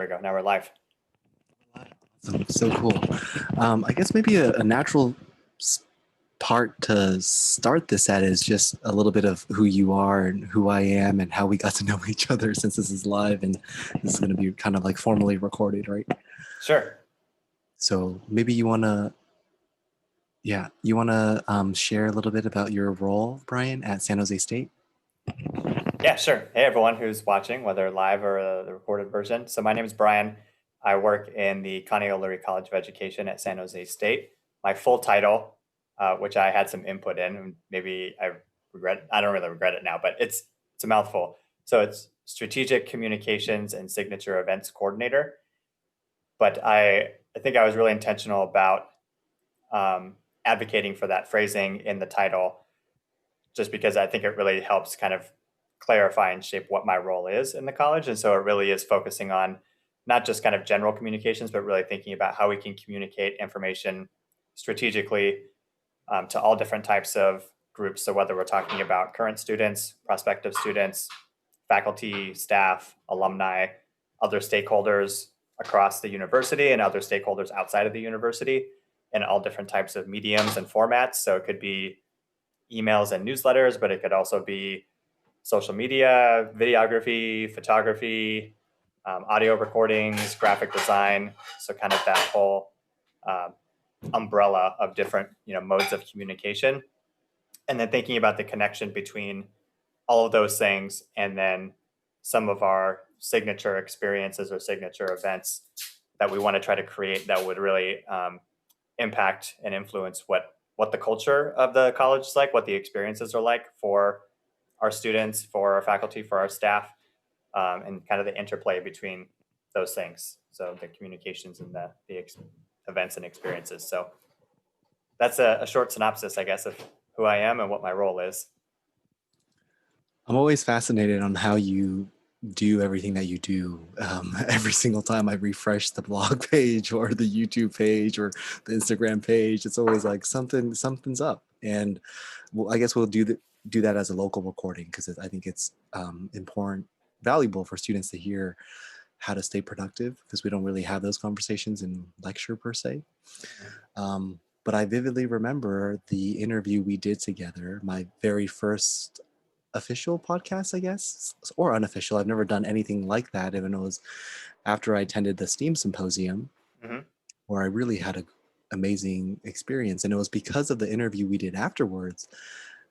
There we go. Now we're live. So cool. I guess maybe a natural part to start this at is just a little bit of who you are and who I am and how we got to know each other, since this is live and this is going to be kind of like formally recorded, right? Sure. So maybe you want to, share a little bit about your role, Brian, at San Jose State? Yeah, sure. Hey, everyone who's watching, whether live or the recorded version. So my name is Brian. I work in the Connie O'Leary College of Education at San Jose State. My full title, which I had some input in, and maybe I don't really regret it now, but it's a mouthful. So it's Strategic Communications and Signature Events Coordinator. But I think I was really intentional about advocating for that phrasing in the title, just because I think it really helps kind of clarify and shape what my role is in the college. And so it really is focusing on not just kind of general communications, but really thinking about how we can communicate information strategically to all different types of groups. So whether we're talking about current students, prospective students, faculty, staff, alumni, other stakeholders across the university and other stakeholders outside of the university in all different types of mediums and formats. So it could be emails and newsletters, but it could also be social media, videography, photography, audio recordings, graphic design. So kind of that whole umbrella of different modes of communication, and then thinking about the connection between all of those things, and then some of our signature experiences or signature events that we want to try to create that would really impact and influence what the culture of the college is like, what the experiences are like for our students, for our faculty, for our staff, and kind of the interplay between those things. So the communications and the events and experiences. So that's a short synopsis, I guess, of who I am and what my role is. I'm always fascinated on how you do everything that you do. Every single time I refresh the blog page or the YouTube page or the Instagram page, it's always like something's up. And I guess we'll do that as a local recording, because I think it's important, valuable for students to hear how to stay productive, because we don't really have those conversations in lecture per se. But I vividly remember the interview we did together, my very first official podcast, I guess, or unofficial. I've never done anything like that, even though it was after I attended the STEAM symposium, where I really had an amazing experience. And it was because of the interview we did afterwards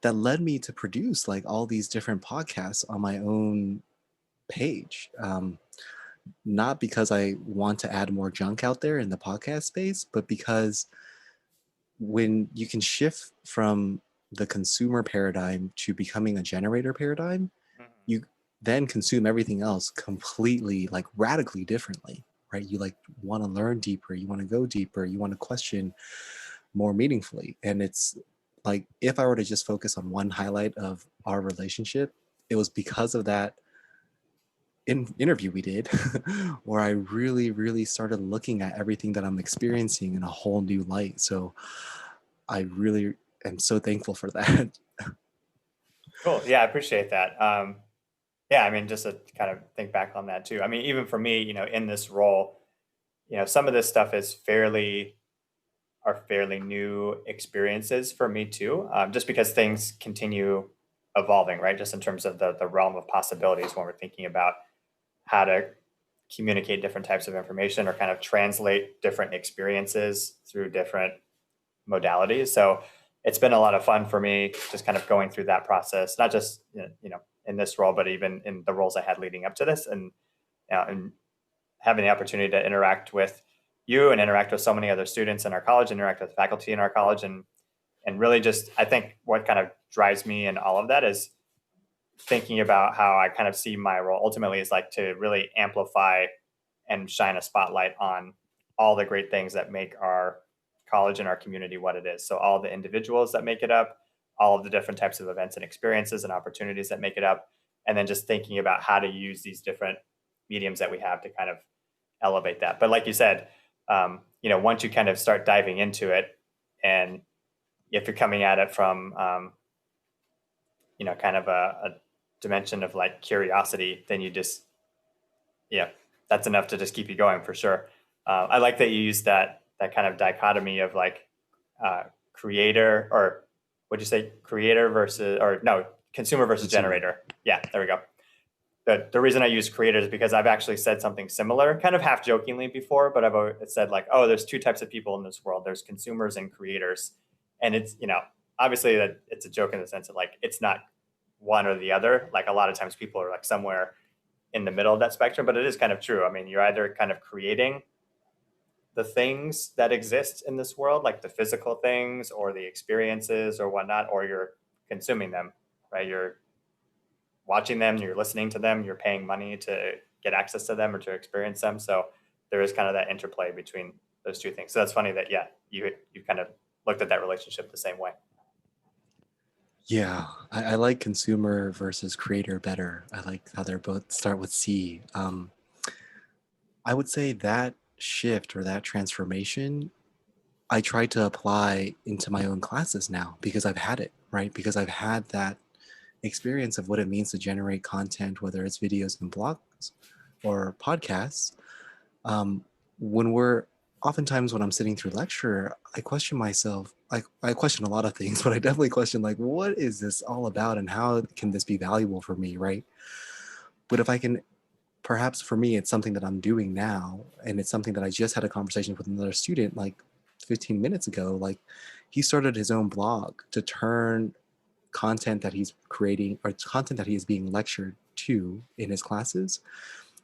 that led me to produce like all these different podcasts on my own page. Not because I want to add more junk out there in the podcast space, but because when you can shift from the consumer paradigm to becoming a generator paradigm, you then consume everything else completely, like radically differently, right? You like want to learn deeper, you want to go deeper, you want to question more meaningfully. And it's like, if I were to just focus on one highlight of our relationship, it was because of that interview we did where I really started looking at everything that I'm experiencing in a whole new light. So I really am so thankful for that. Cool. Yeah, I appreciate that. Yeah, I mean, just to kind of think back on that too. I mean, even for me, in this role, some of this stuff is fairly new experiences for me too, just because things continue evolving, right? Just in terms of the realm of possibilities when we're thinking about how to communicate different types of information or kind of translate different experiences through different modalities. So it's been a lot of fun for me just kind of going through that process, not just in this role, but even in the roles I had leading up to this, and having the opportunity to interact with you and interact with so many other students in our college, interact with faculty in our college, and really just, I think what kind of drives me in all of that is thinking about how I kind of see my role ultimately is like to really amplify and shine a spotlight on all the great things that make our college and our community what it is. So all the individuals that make it up, all of the different types of events and experiences and opportunities that make it up, and then just thinking about how to use these different mediums that we have to kind of elevate that. But like you said, once you kind of start diving into it, and if you're coming at it from, kind of a dimension of like curiosity, then you just, that's enough to just keep you going for sure. I like that you use that kind of dichotomy of like creator, or what'd you say, creator versus, or no, consumer versus Consumer. generator. Yeah, there we go. The reason I use creator is because I've actually said something similar, kind of half jokingly before, but I've always said like, oh, there's two types of people in this world. There's consumers and creators. And it's, obviously that it's a joke in the sense of like, it's not one or the other. Like a lot of times people are like somewhere in the middle of that spectrum, but it is kind of true. I mean, you're either kind of creating the things that exist in this world, like the physical things or the experiences or whatnot, or you're consuming them, right? You're watching them, you're listening to them, you're paying money to get access to them or to experience them. So there is kind of that interplay between those two things. So that's funny that, yeah, you kind of looked at that relationship the same way. Yeah, I like consumer versus creator better. I like how they're both start with C. I would say that shift or that transformation, I try to apply into my own classes now because I've had it, right? Because I've had that experience of what it means to generate content, whether it's videos and blogs or podcasts. Um, when we're Oftentimes when I'm sitting through lecture, I question myself. I question a lot of things, but I definitely question like, what is this all about, and how can this be valuable for me, right? But if I can, perhaps for me, it's something that I'm doing now, and it's something that I just had a conversation with another student like 15 minutes ago. Like, he started his own blog to turn content that he's creating or content that he is being lectured to in his classes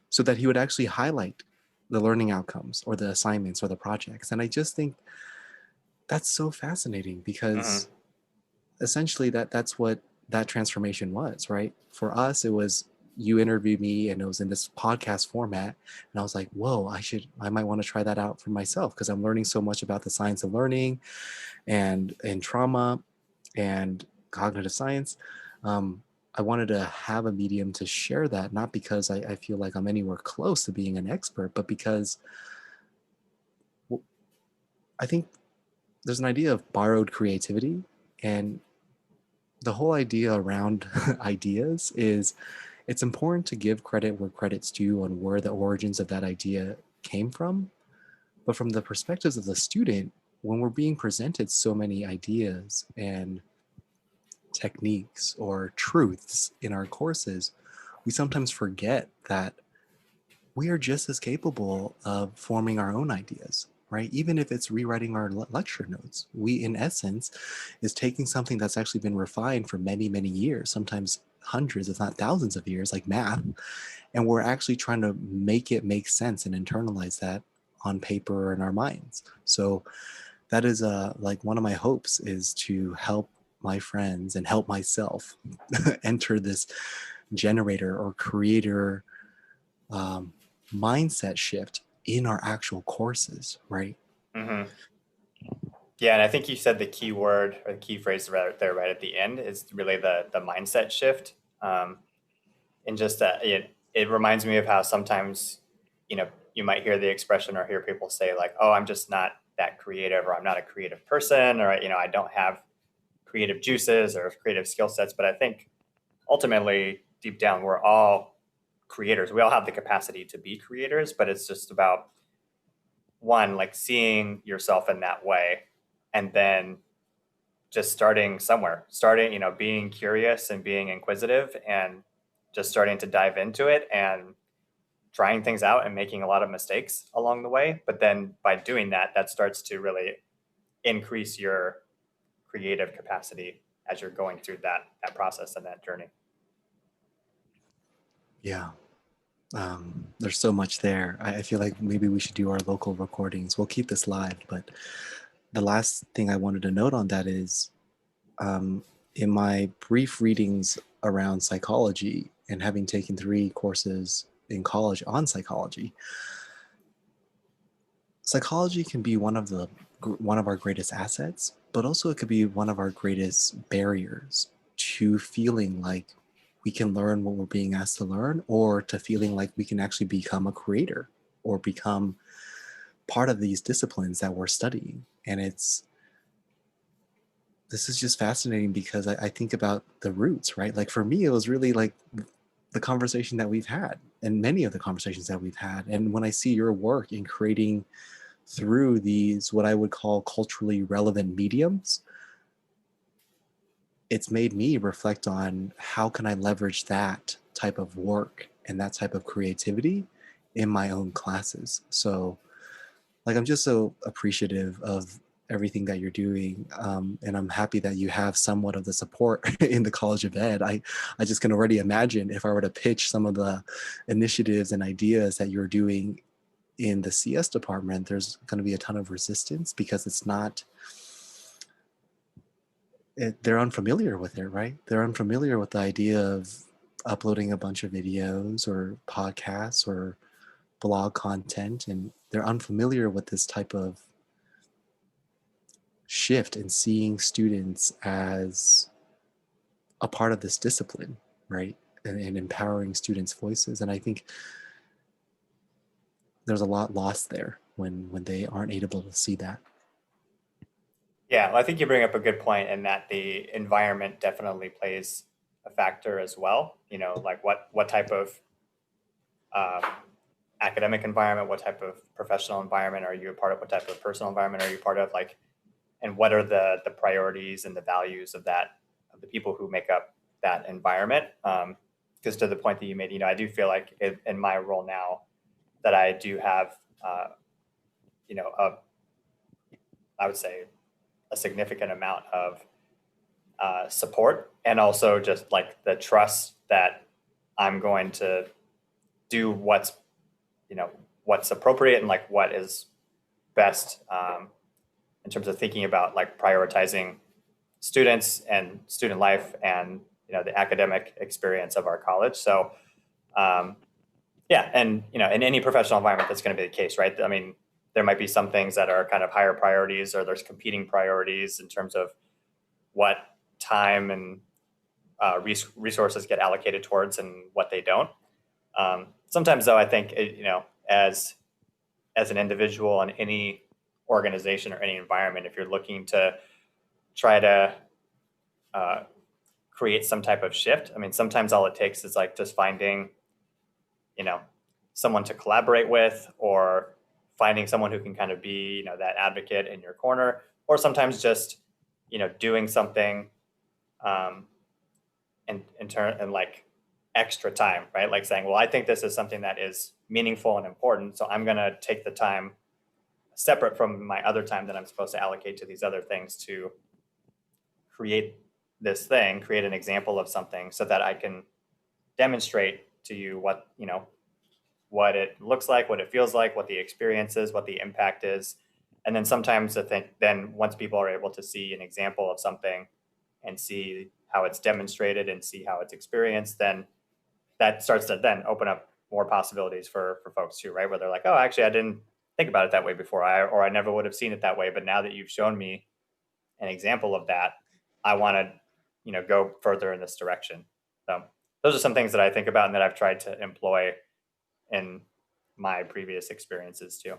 so that he would actually highlight the learning outcomes or the assignments or the projects. And I just think that's so fascinating because Mm-hmm. essentially that's what that transformation was, right? For us, it was you interviewed me and it was in this podcast format. And I was like, whoa, I might want to try that out for myself because I'm learning so much about the science of learning and trauma and cognitive science. Um, I wanted to have a medium to share that, not because I feel like I'm anywhere close to being an expert, but because I think there's an idea of borrowed creativity. And the whole idea around ideas is it's important to give credit where credit's due on where the origins of that idea came from. But from the perspectives of the student, when we're being presented so many ideas and techniques or truths in our courses, we sometimes forget that we are just as capable of forming our own ideas, right? Even if it's rewriting our lecture notes, we, in essence, is taking something that's actually been refined for many, many years, sometimes hundreds, if not thousands of years, like math, and we're actually trying to make it make sense and internalize that on paper or in our minds. So that is like one of my hopes is to help my friends and help myself enter this generator or creator um, mindset shift in our actual courses, right? Mm-hmm. Yeah, and I think you said the key word or the key phrase right there, right at the end, is really the mindset shift. And just that it reminds me of how sometimes, you might hear the expression or hear people say like, "Oh, I'm just not that creative," or "I'm not a creative person," or I don't have creative juices or creative skill sets. But I think ultimately, deep down, we're all creators. We all have the capacity to be creators, but it's just about one, like seeing yourself in that way, and then just starting somewhere, being curious and being inquisitive and just starting to dive into it and trying things out and making a lot of mistakes along the way. But then by doing that, that starts to really increase your creative capacity as you're going through that process and that journey. Yeah. There's so much there. I feel like maybe we should do our local recordings. We'll keep this live, but the last thing I wanted to note on that is um, in my brief readings around psychology and having taken 3 courses in college on psychology, psychology can be one of our greatest assets, but also it could be one of our greatest barriers to feeling like we can learn what we're being asked to learn, or to feeling like we can actually become a creator or become part of these disciplines that we're studying. And this is just fascinating because I think about the roots, right? Like for me, it was really like the conversation that we've had and many of the conversations that we've had. And when I see your work in creating through these, what I would call culturally relevant mediums, it's made me reflect on how can I leverage that type of work and that type of creativity in my own classes. So like, I'm just so appreciative of everything that you're doing. And I'm happy that you have somewhat of the support in the College of Ed. I just can already imagine if I were to pitch some of the initiatives and ideas that you're doing in the CS department, there's going to be a ton of resistance because it's not, they're unfamiliar with it, right? They're unfamiliar with the idea of uploading a bunch of videos or podcasts or blog content, and they're unfamiliar with this type of shift in seeing students as a part of this discipline, right? And empowering students' voices. And I think there's a lot lost there when they aren't able to see that. Yeah, well, I think you bring up a good point in that the environment definitely plays a factor as well. You know, like what type of um, academic environment, what type of professional environment are you a part of? What type of personal environment are you part of? Like, and what are the priorities and the values of that of the people who make up that environment? Because to the point that you made, you know, I do feel like in my role now that I do have, you know, I would say a significant amount of support and also just like the trust that I'm going to do what's, you know, what's appropriate and like what is best in terms of thinking about like prioritizing students and student life and, you know, the academic experience of our college. So yeah, and you know, in any professional environment, that's going to be the case, right? I mean, there might be some things that are kind of higher priorities, or there's competing priorities in terms of what time and resources get allocated towards and what they don't. Sometimes, though, I think you know, as an individual in any organization or any environment, if you're looking to try to uh, create some type of shift, I mean, sometimes all it takes is like just finding, you know, someone to collaborate with, or finding someone who can kind of be, you know, that advocate in your corner, or sometimes just, you know, doing something um, in turn and like extra time, right? Like saying, well, I think this is something that is meaningful and important, so I'm going to take the time separate from my other time that I'm supposed to allocate to these other things to create this thing, create an example of something so that I can demonstrate to you what, you know, what it looks like, what it feels like, what the experience is, what the impact is. And then sometimes I think then once people are able to see an example of something and see how it's demonstrated and see how it's experienced, then that starts to then open up more possibilities for folks too, right? Where they're like, oh, actually, I didn't think about it that way before, or I never would have seen it that way. But now that you've shown me an example of that, I want to, you know, go further in this direction. So those are some things that I think about and that I've tried to employ in my previous experiences too.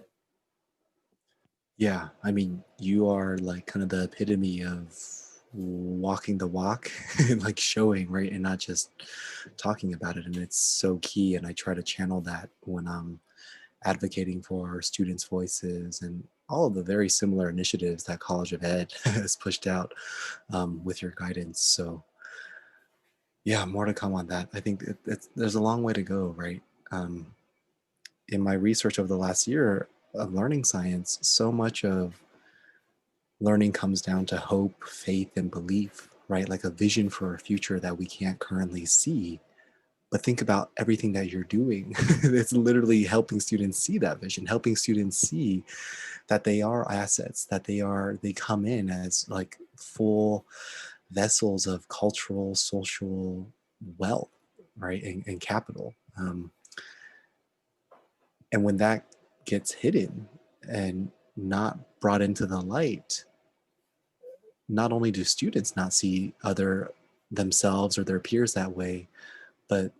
Yeah, I mean, you are like kind of the epitome of walking the walk and like showing, right? And not just talking about it. And it's so key. And I try to channel that when I'm advocating for our students' voices and all of the very similar initiatives that College of Ed has pushed out with your guidance. So yeah, more to come on that. I think there's a long way to go, right? Um, in my research over the last year of learning science, so much of learning comes down to hope, faith, and belief, right? Like a vision for a future that we can't currently see. But think about everything that you're doing. It's literally helping students see that vision, helping students see that they are assets, that they come in as like full vessels of cultural, social wealth, right? And capital. And when that gets hidden and not brought into the light, not only do students not see other themselves or their peers that way, but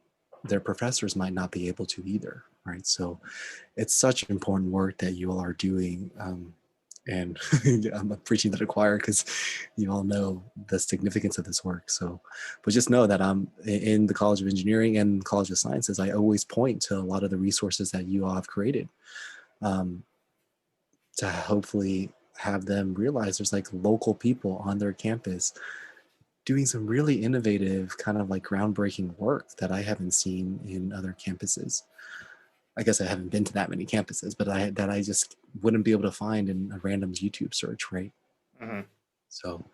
their professors might not be able to either, right? So it's such important work that you all are doing. And I'm preaching to the choir because you all know the significance of this work. So, but just know that I'm in the College of Engineering and College of Sciences. I always point to a lot of the resources that you all have created, um, to hopefully have them realize there's like local people on their campus doing some really innovative, kind of like groundbreaking work that I haven't seen in other campuses. I guess I haven't been to that many campuses, but I just wouldn't be able to find in a random YouTube search, right? Hmm. So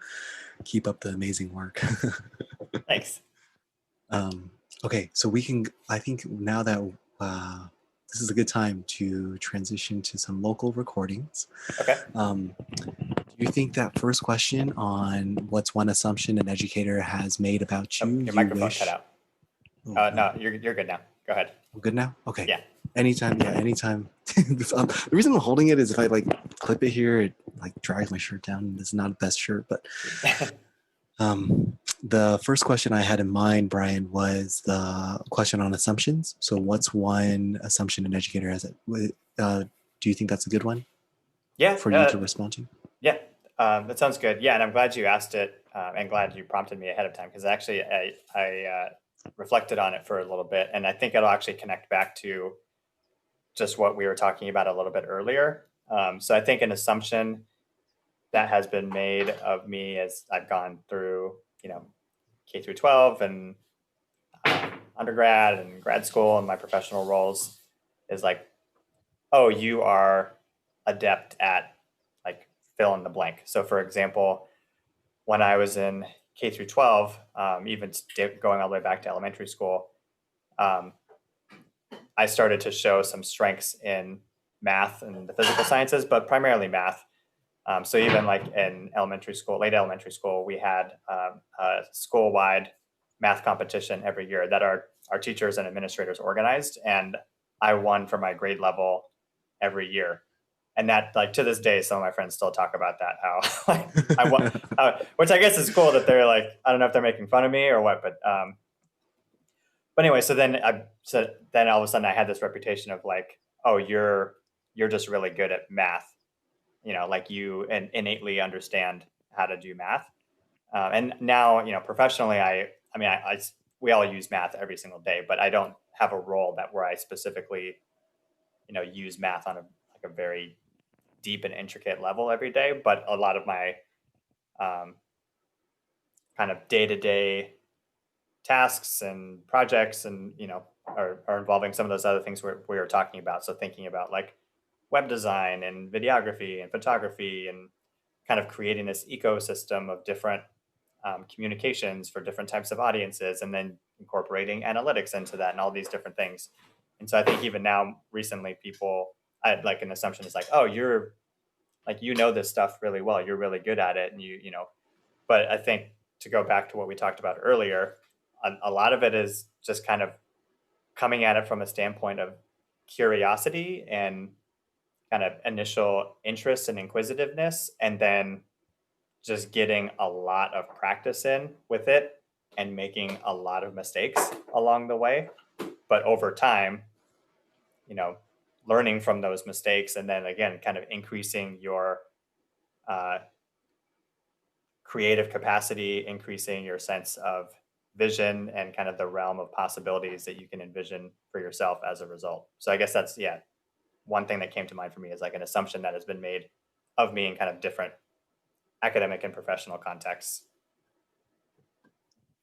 keep up the amazing work. Thanks. um, okay, so we can. I think now that this is a good time to transition to some local recordings. Okay. Do you think that first question on what's one assumption an educator has made about Oh, you your you microphone cut wish? out. Oh no, No, you're good now. Go ahead. I'm good now. Okay. Yeah. Anytime, yeah, anytime. The reason I'm holding it is if I like clip it here, it like drags my shirt down. It's not the best shirt, but the first question I had in mind, Brian, was the question on assumptions. So, what's one assumption an educator has? Do you think that's a good one Yeah. for you to respond to? Yeah. That sounds good. Yeah, and I'm glad you asked it, and glad you prompted me ahead of time because actually I reflected on it for a little bit, and I think it'll actually connect back to just what we were talking about a little bit earlier. So I think an assumption that has been made of me as I've gone through, K through 12 and undergrad and grad school and my professional roles is like, oh, you are adept at like fill in the blank. So, for example, when I was in K through 12, even going all the way back to elementary school, um, I started to show some strengths in math and the physical sciences, but primarily math. So even like in elementary school, late elementary school, we had a school-wide math competition every year that our teachers and administrators organized, and I won for my grade level every year. And that, like to this day, some of my friends still talk about that. How like, I won, which I guess is cool that they're like, I don't know if they're making fun of me or what, but anyway, so then all of a sudden I had this reputation of like, oh, you're just really good at math, like you innately understand how to do math. And now, professionally, I mean, we all use math every single day, but I don't have a role that where I specifically, use math on a very deep and intricate level every day. But a lot of my um, kind of day to day tasks and projects and, are involving some of those other things we were talking about. So thinking about like web design and videography and photography and kind of creating this ecosystem of different communications for different types of audiences and then incorporating analytics into that and all these different things. And so I think even now recently people I had like an assumption is like, oh, you're like, this stuff really well, you're really good at it. And but I think to go back to what we talked about earlier, a lot of it is just kind of coming at it from a standpoint of curiosity and kind of initial interest and inquisitiveness, and then just getting a lot of practice in with it and making a lot of mistakes along the way. But over time, you know, learning from those mistakes and then again, kind of increasing your uh, creative capacity, increasing your sense of vision and kind of the realm of possibilities that you can envision for yourself as a result. So I guess that's, yeah, one thing that came to mind for me is like an assumption that has been made of me in kind of different academic and professional contexts.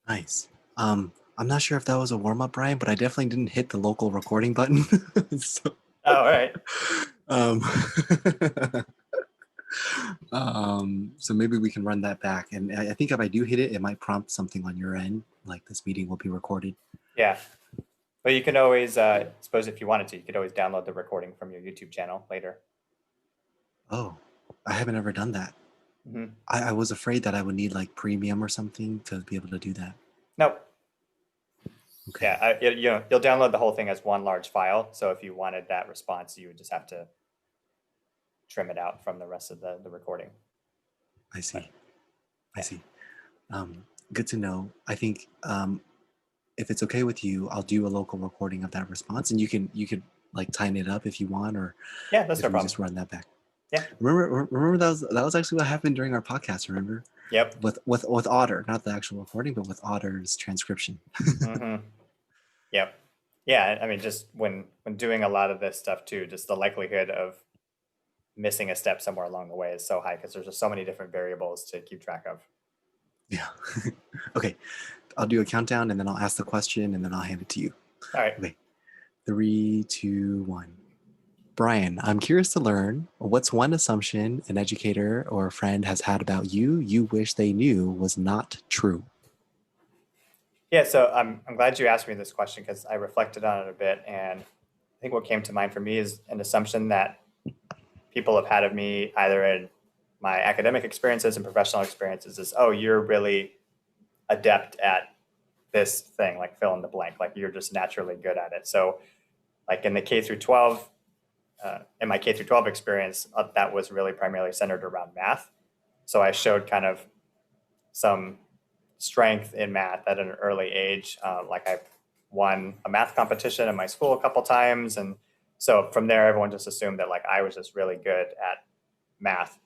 Nice. I'm not sure if that was a warm up, Brian, but I definitely didn't hit the local recording button. So, Oh, all right. um, so maybe we can run that back. And I think if I do hit it, it might prompt something on your end, like this meeting will be recorded. Yeah. But you can always, suppose if you wanted to, you could always download the recording from your YouTube channel later. Oh, I haven't ever done that. Mm-hmm. I was afraid that I would need like premium or something to be able to do that. Nope. Okay. Yeah, you'll download the whole thing as one large file. So if you wanted that response, you would just have to trim it out from the rest of the recording. I see. But, I yeah. see. Good to know. I think if it's okay with you, I'll do a local recording of that response, and you could like tighten it up if you want, or Yeah, that's if no we problem. just run that back. Yeah. Remember that was actually what happened during our podcast. Remember, Yep. with Otter, not the actual recording, but with Otter's transcription. Hmm. Yep. Yeah. I mean, just when doing a lot of this stuff too, just the likelihood of missing a step somewhere along the way is so high because there's just so many different variables to keep track of. Yeah. Okay, I'll do a countdown and then I'll ask the question and then I'll hand it to you. All right. Okay, 3, 2, 1. Brian, I'm curious to learn what's one assumption an educator or a friend has had about you wish they knew was not true. Yeah. So I'm glad you asked me this question because I reflected on it a bit, and I think what came to mind for me is an assumption that people have had of me either in my academic experiences and professional experiences is, oh, you're really adept at this thing, like fill in the blank, like you're just naturally good at it. So like in the K through 12, in my K through 12 experience, that was really primarily centered around math. So I showed kind of some strength in math at an early age. Like I won a math competition in my school a couple times. And so from there, everyone just assumed that like I was just really good at math,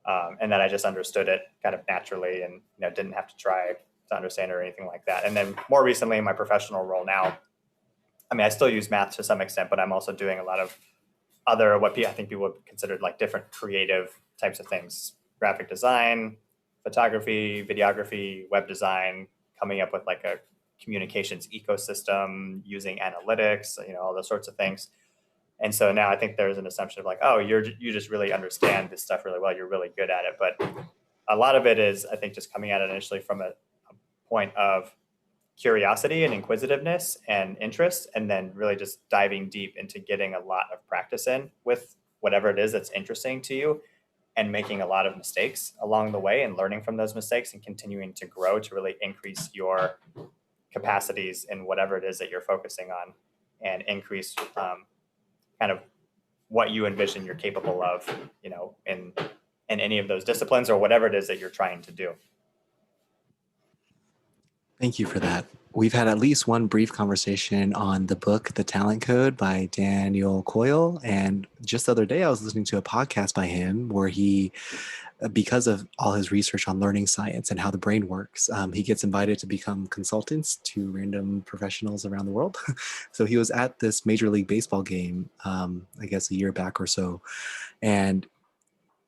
and that I just understood it kind of naturally and didn't have to try to understand it or anything like that. And then more recently in my professional role now, I mean, I still use math to some extent, but I'm also doing a lot of other I think people would consider like different creative types of things: graphic design, photography, videography, web design, coming up with like a communications ecosystem using analytics, all those sorts of things. And so now I think there's an assumption of like, oh, you just really understand this stuff really well. You're really good at it. But a lot of it is, I think, just coming at it initially from a point of curiosity and inquisitiveness and interest, and then really just diving deep into getting a lot of practice in with whatever it is that's interesting to you, and making a lot of mistakes along the way and learning from those mistakes and continuing to grow to really increase your capacities in whatever it is that you're focusing on, and increase kind of what you envision you're capable of, in any of those disciplines or whatever it is that you're trying to do. Thank you for that. We've had at least one brief conversation on the book, The Talent Code by Daniel Coyle. And just the other day, I was listening to a podcast by him where he, because of all his research on learning science and how the brain works, he gets invited to become consultants to random professionals around the world. So he was at this Major League Baseball game, I guess a year back or so. And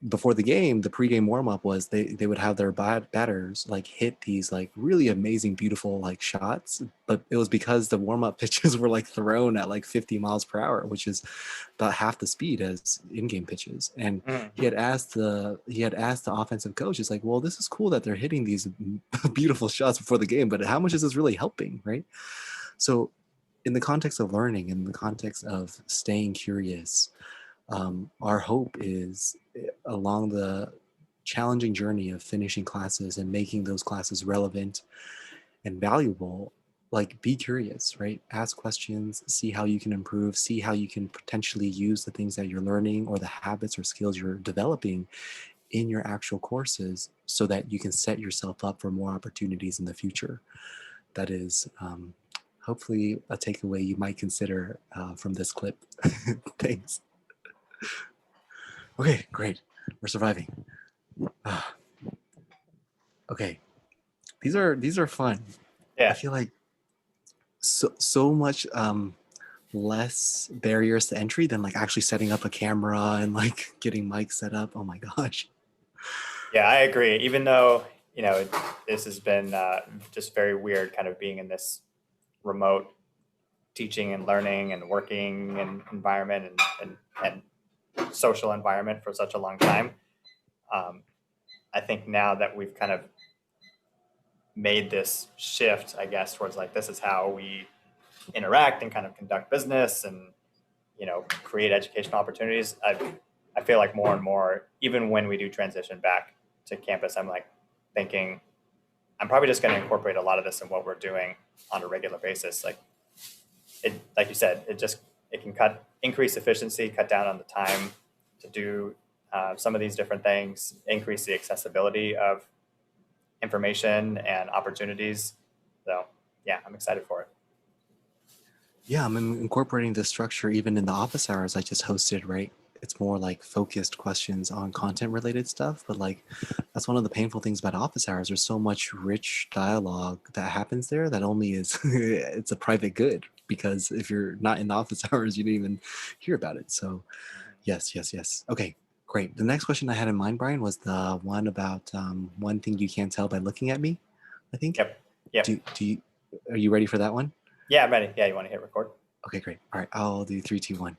before the game, the pregame warm-up was they would have their batters like hit these like really amazing, beautiful like shots, but it was because the warm-up pitches were like thrown at like 50 miles per hour, which is about half the speed as in-game pitches. And he had asked the offensive coach, "It's like, well, this is cool that they're hitting these beautiful shots before the game, but how much is this really helping, right?" So, in the context of learning, in the context of staying curious, our hope is along the challenging journey of finishing classes and making those classes relevant and valuable, like be curious, right? Ask questions, see how you can improve, see how you can potentially use the things that you're learning or the habits or skills you're developing in your actual courses so that you can set yourself up for more opportunities in the future. That is hopefully a takeaway you might consider from this clip. Thanks. Okay, great. We're surviving. Okay, these are fun. Yeah. I feel like so much less barriers to entry than like actually setting up a camera and like getting mics set up. Oh my gosh. Yeah, I agree. Even though, this has been just very weird kind of being in this remote teaching and learning and working and environment and social environment for such a long time. I think now that we've kind of made this shift, I guess, towards like, this is how we interact and kind of conduct business and, create educational opportunities. I feel like more and more, even when we do transition back to campus, I'm like thinking, I'm probably just going to incorporate a lot of this in what we're doing on a regular basis. Like you said, it can increase efficiency, cut down on the time to do some of these different things, increase the accessibility of information and opportunities. So yeah, I'm excited for it. Yeah, I'm incorporating this structure even in the office hours I just hosted, right? it's more like focused questions on content related stuff. But like, that's one of the painful things about office hours. There's so much rich dialogue that happens there that only is it's a private good, because if you're not in the office hours, you didn't even hear about it. So Mhm. yes, yes, yes. Okay, great. The next question I had in mind, Brian, was the one about one thing you can't tell by looking at me, I think. Yep. Yep. Do you, are you ready for that one? Yeah, I'm ready. Yeah, you want to hit record? Okay, great. All right, I'll do three, two, one.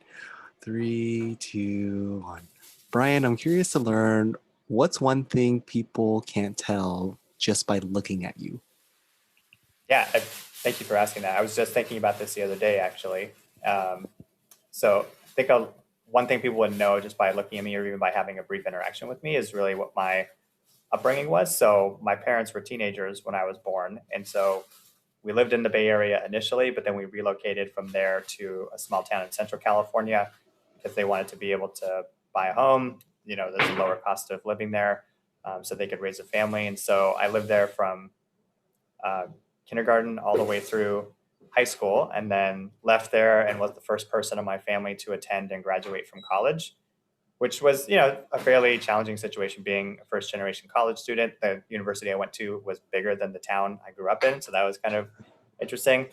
Three, two, one. Brian, I'm curious to learn, what's one thing people can't tell just by looking at you? Yeah, thank you for asking that. I was just thinking about this the other day, actually. Um, so I think one thing people would know just by looking at me or even by having a brief interaction with me is really what my upbringing was. So my parents were teenagers when I was born. And so we lived in the Bay Area initially, but then we relocated from there to a small town in Central California because they wanted to be able to buy a home. You know, there's a lower cost of living there, so they could raise a family. And so I lived there from uh, kindergarten all the way through high school, and then left there and was the first person in my family to attend and graduate from college, which was, you know, a fairly challenging situation being a first generation college student. The university I went to was bigger than the town I grew up in. So that was kind of interesting.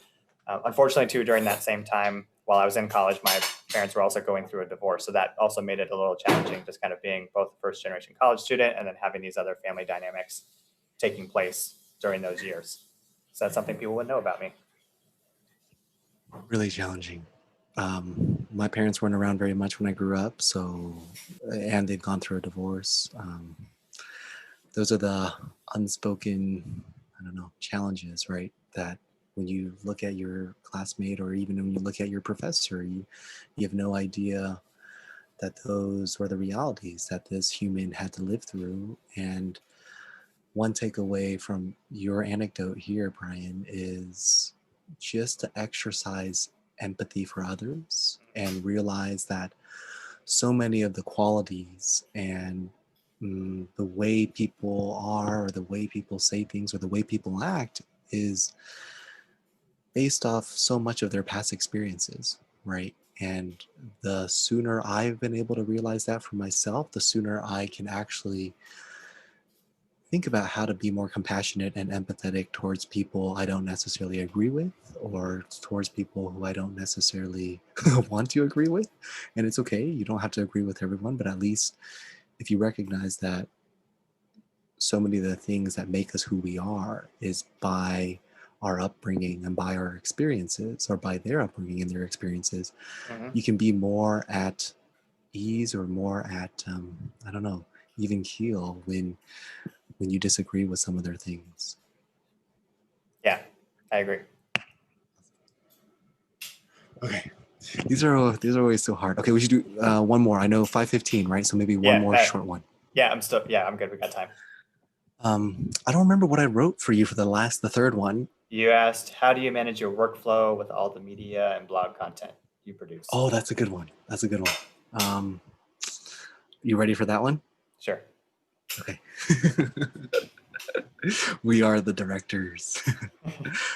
Unfortunately, too, during that same time, while I was in college, my parents were also going through a divorce. So that also made it a little challenging, just kind of being both a first generation college student and then having these other family dynamics taking place during those years. So that's something people would know about me. Really challenging. My parents weren't around very much when I grew up, so, and they'd gone through a divorce. Those are the unspoken, I don't know, challenges, right? That when you look at your classmate or even when you look at your professor, you have no idea that those were the realities that this human had to live through. And one takeaway from your anecdote here, Brian, is just to exercise empathy for others and realize that so many of the qualities and the way people are, or the way people say things, or the way people act is based off so much of their past experiences, right? And the sooner I've been able to realize that for myself, the sooner I can actually think about how to be more compassionate and empathetic towards people I don't necessarily agree with, or towards people who I don't necessarily want to agree with. And it's okay, you don't have to agree with everyone, but at least if you recognize that so many of the things that make us who we are is by our upbringing and by our experiences, or by their upbringing and their experiences, Mm-hmm. you can be more at ease, or more at I don't know, even keel when you disagree with some of their things. Yeah, I agree. Okay. These are always so hard. Okay, we should do one more. I know 5:15, right? So maybe one Yeah, more short one. yeah, I'm good. We got time. I don't remember what I wrote for you for the third one. You asked, how do you manage your workflow with all the media and blog content you produce? Oh, that's a good one. That's a good one. Um, you ready for that one? Sure. Okay. We are the directors.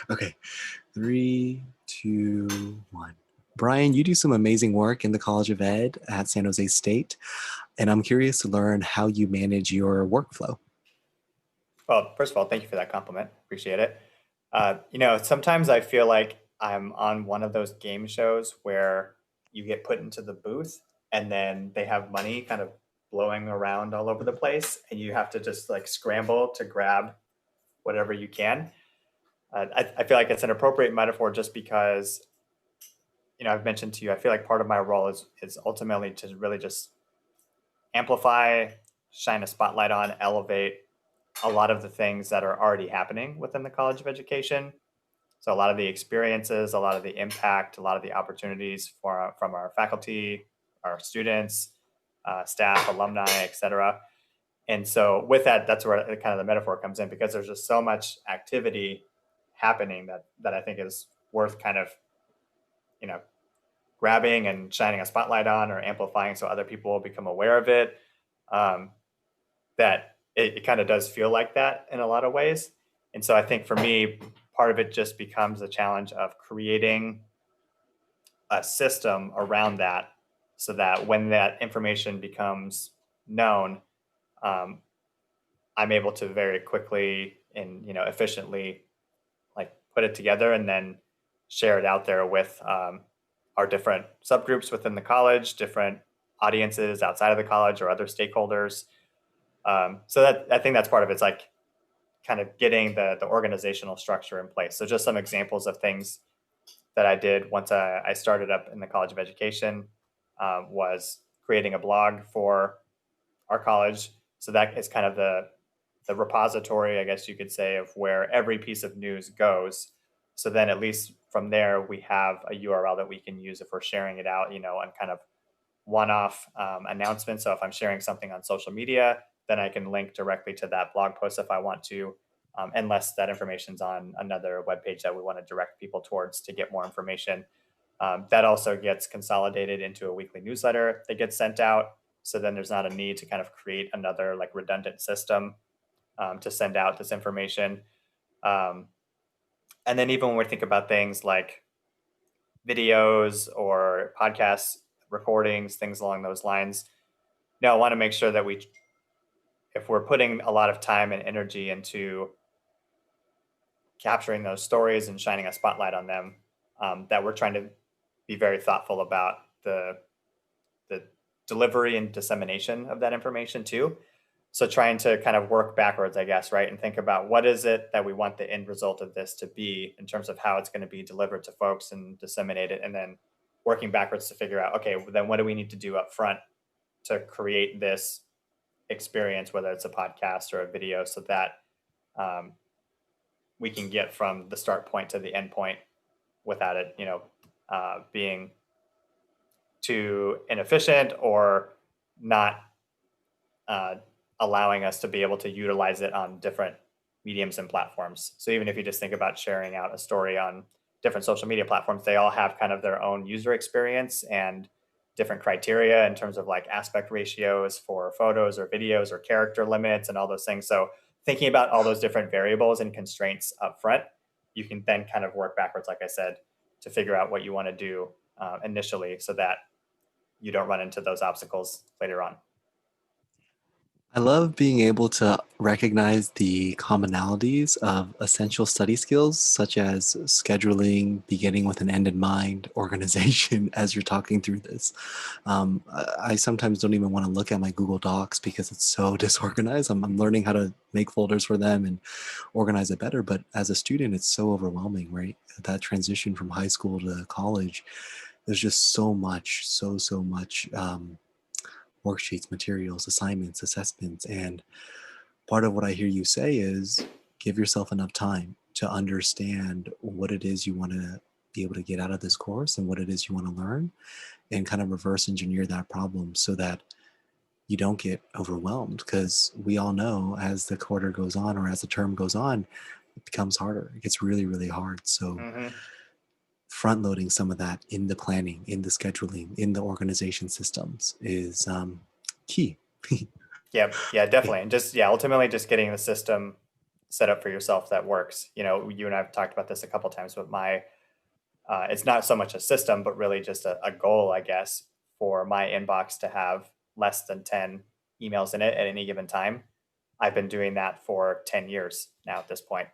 Okay. Three, two, one. Brian, you do some amazing work in the College of Ed at San Jose State, and I'm curious to learn how you manage your workflow. Well, first of all, thank you for that compliment. Appreciate it. You know, sometimes I feel like I'm on one of those game shows where you get put into the booth and then they have money kind of blowing around all over the place, and you have to just like scramble to grab whatever you can. I feel like it's an appropriate metaphor just because, you know, I've mentioned to you, I feel like part of my role is ultimately to really just amplify, shine a spotlight on, elevate a lot of the things that are already happening within the College of Education. So a lot of the experiences, a lot of the impact, a lot of the opportunities for from our faculty, our students, staff, alumni, et cetera. And so with that, that's where kind of the metaphor comes in, because there's just so much activity happening that I think is worth kind of, you know, grabbing and shining a spotlight on or amplifying so other people become aware of it. Um, that it kind of does feel like that in a lot of ways. And so I think for me, part of it just becomes a challenge of creating a system around that so that when that information becomes known, um, I'm able to very quickly and efficiently like put it together and then share it out there with our different subgroups within the college, different audiences outside of the college or other stakeholders. So that I think that's part of it. It's like kind of getting the organizational structure in place. So just some examples of things that I did once I started up in the College of Education was creating a blog for our college. So that is kind of the repository, I guess you could say, of where every piece of news goes. So then at least from there, we have a URL that we can use if we're sharing it out, on kind of one-off announcements. So if I'm sharing something on social media, then I can link directly to that blog post if I want to, unless that information's on another web page that we want to direct people towards to get more information. That also gets consolidated into a weekly newsletter that gets sent out. So then there's not a need to kind of create another like redundant system to send out this information. Um, and then even when we think about things like videos or podcasts, recordings, things along those lines, I want to make sure that if we're putting a lot of time and energy into capturing those stories and shining a spotlight on them, that we're trying to be very thoughtful about the delivery and dissemination of that information too. So trying to kind of work backwards, I guess, right? And think about what is it that we want the end result of this to be in terms of how it's going to be delivered to folks and disseminated, and then working backwards to figure out, okay, then what do we need to do up front to create this experience, whether it's a podcast or a video, so that we can get from the start point to the end point without it, being too inefficient or not allowing us to be able to utilize it on different mediums and platforms. So even if you just think about sharing out a story on different social media platforms, they all have kind of their own user experience and different criteria in terms of like aspect ratios for photos or videos or character limits and all those things. So thinking about all those different variables and constraints up front, you can then kind of work backwards, like I said, to figure out what you want to do initially so that you don't run into those obstacles later on. I love being able to recognize the commonalities of essential study skills, such as scheduling, beginning with an end in mind, organization, as you're talking through this. I sometimes don't even want to look at my Google Docs because it's so disorganized. I'm learning how to make folders for them and organize it better. But as a student, it's so overwhelming, right? That transition from high school to college, there's just so much, so much. Worksheets, materials, assignments, assessments. And part of what I hear you say is give yourself enough time to understand what it is you want to be able to get out of this course and what it is you want to learn, and kind of reverse engineer that problem so that you don't get overwhelmed. Because we all know as the quarter goes on or as the term goes on, it becomes harder. It gets really, really hard. So Mm-hmm. front loading some of that in the planning, in the scheduling, in the organization systems is key. Yeah, definitely. And just, ultimately just getting the system set up for yourself that works. You and I have talked about this a couple times, but it's not so much a system, but really just a goal, I guess, for my inbox to have less than 10 emails in it at any given time. I've been doing that for 10 years now at this point.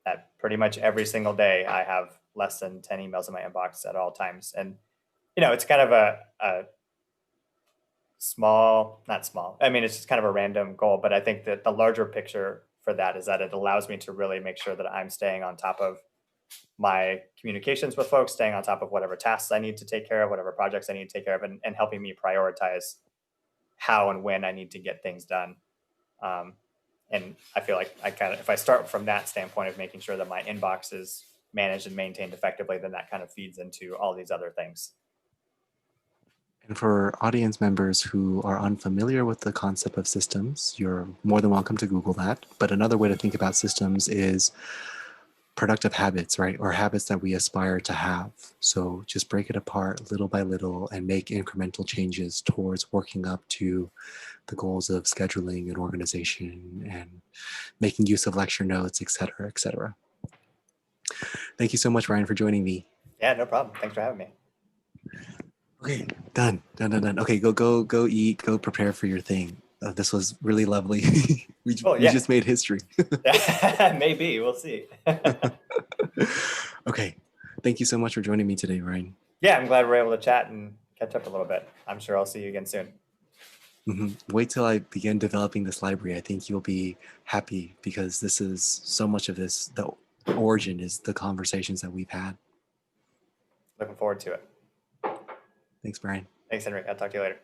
That pretty much every single day I have less than 10 emails in my inbox at all times. And, it's kind of a not small. I mean, it's just kind of a random goal, but I think that the larger picture for that is that it allows me to really make sure that I'm staying on top of my communications with folks, staying on top of whatever tasks I need to take care of, whatever projects I need to take care of, and helping me prioritize how and when I need to get things done. Um, and I feel like if I start from that standpoint of making sure that my inbox is managed and maintained effectively, then that kind of feeds into all these other things. And for audience members who are unfamiliar with the concept of systems, you're more than welcome to Google that. But another way to think about systems is productive habits, right? Or habits that we aspire to have. So just break it apart little by little and make incremental changes towards working up to the goals of scheduling and organization and making use of lecture notes, et cetera, et cetera. Thank you so much, Ryan, for joining me. Yeah, no problem. Thanks for having me. Okay, done, done, done, done. Okay, go eat. Go prepare for your thing. This was really lovely. we Oh we yeah, just made history. maybe we'll see. Okay, thank you so much for joining me today, Ryan. Yeah, I'm glad we're able to chat and catch up a little bit. I'm sure I'll see you again soon. Wait till I begin developing this library. I think you'll be happy because this is so much of this. The origin is the conversations that we've had. Looking forward to it. Thanks, Brian. Thanks, Henry. I'll talk to you later.